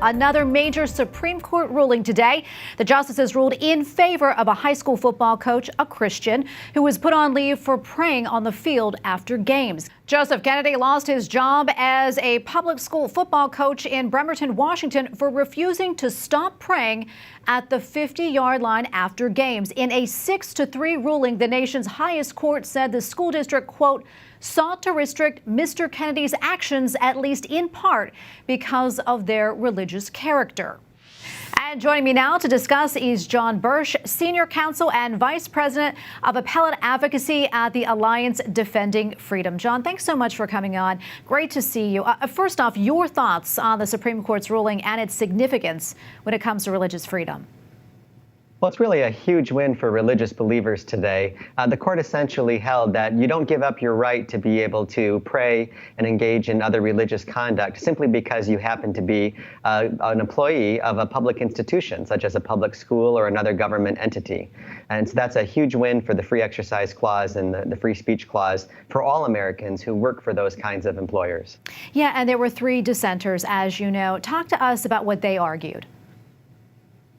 Another major Supreme Court ruling today. The justices ruled in favor of a high school football coach, a Christian, who was put on leave for praying on the field after games. Joseph Kennedy lost his job as a public school football coach in Bremerton, Washington, for refusing to stop praying at the 50-yard line after games. In a 6-3 ruling, the nation's highest court said the school district, quote, sought to restrict Mr. Kennedy's actions, at least in part, because of their religious character. And joining me now to discuss is John Bursch, Senior Counsel and Vice President of Appellate Advocacy at the Alliance Defending Freedom. John, thanks so much for coming on. Great to see you. First off, your thoughts on the Supreme Court's ruling and its significance when it comes to religious freedom. Well, it's really a huge win for religious believers today. The court essentially held that you don't give up your right to be able to pray and engage in other religious conduct simply because you happen to be an employee of a public institution, such as a public school or another government entity. And so that's a huge win for the Free Exercise Clause and the Free Speech Clause for all Americans who work for those kinds of employers. Yeah, and there were 3 dissenters, as you know. Talk to us about what they argued.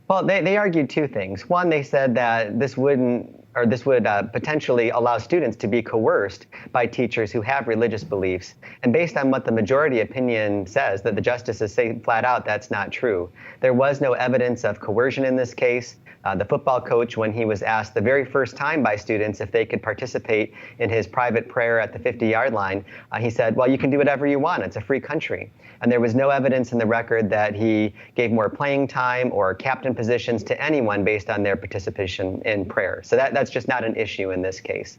Well, they argued 2 things. One, they said that this would potentially allow students to be coerced by teachers who have religious beliefs. And based on what the majority opinion says, that the justices say flat out that's not true. There was no evidence of coercion in this case. The football coach, when he was asked the very first time by students if they could participate in his private prayer at the 50-yard line, he said, well, you can do whatever you want. It's a free country. And there was no evidence in the record that he gave more playing time or captain positions to anyone based on their participation in prayer. So that's just not an issue in this case.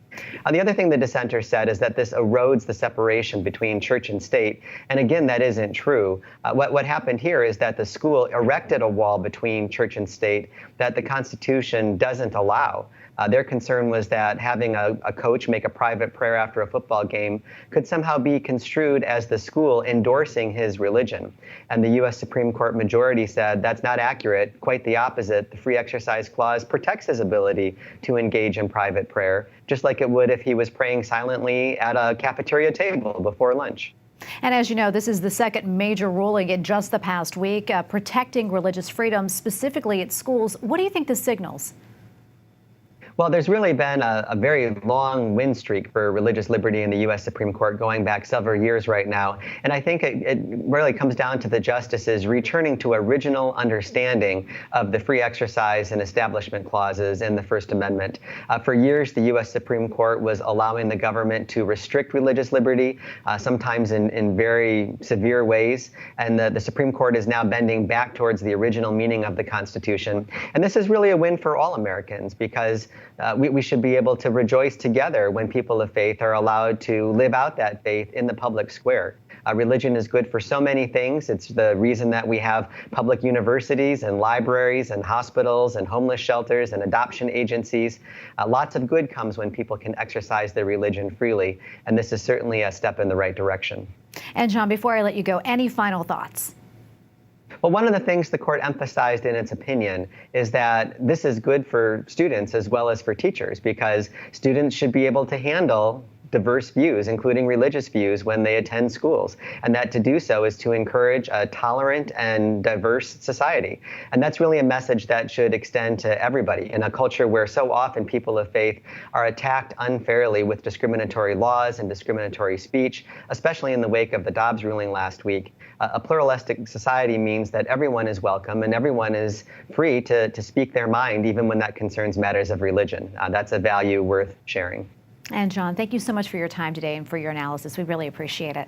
The other thing the dissenter said is that this erodes the separation between church and state. And again, that isn't true. What happened here is that the school erected a wall between church and state that the Constitution doesn't allow. Their concern was that having a coach make a private prayer after a football game could somehow be construed as the school endorsing his religion. And the U.S. Supreme Court majority said that's not accurate. Quite the opposite. The Free Exercise Clause protects his ability to engage in private prayer, just like it would if he was praying silently at a cafeteria table before lunch. And as you know, this is the second major ruling in just the past week, protecting religious freedom, specifically at schools. What do you think this signals? Well, there's really been a very long win streak for religious liberty in the U.S. Supreme Court going back several years right now. And I think it really comes down to the justices returning to original understanding of the free exercise and establishment clauses in the First Amendment. For years, the U.S. Supreme Court was allowing the government to restrict religious liberty, sometimes in very severe ways. And the Supreme Court is now bending back towards the original meaning of the Constitution. And this is really a win for all Americans because we should be able to rejoice together when people of faith are allowed to live out that faith in the public square. Religion is good for so many things. It's the reason that we have public universities and libraries and hospitals and homeless shelters and adoption agencies. Lots of good comes when people can exercise their religion freely, and this is certainly a step in the right direction. And John, before I let you go, any final thoughts? Well, one of the things the court emphasized in its opinion is that this is good for students as well as for teachers, because students should be able to handle diverse views, including religious views, when they attend schools. And that to do so is to encourage a tolerant and diverse society. And that's really a message that should extend to everybody in a culture where so often people of faith are attacked unfairly with discriminatory laws and discriminatory speech, especially in the wake of the Dobbs ruling last week. A pluralistic society means that everyone is welcome and everyone is free to speak their mind, even when that concerns matters of religion. That's a value worth sharing. And John, thank you so much for your time today and for your analysis. We really appreciate it.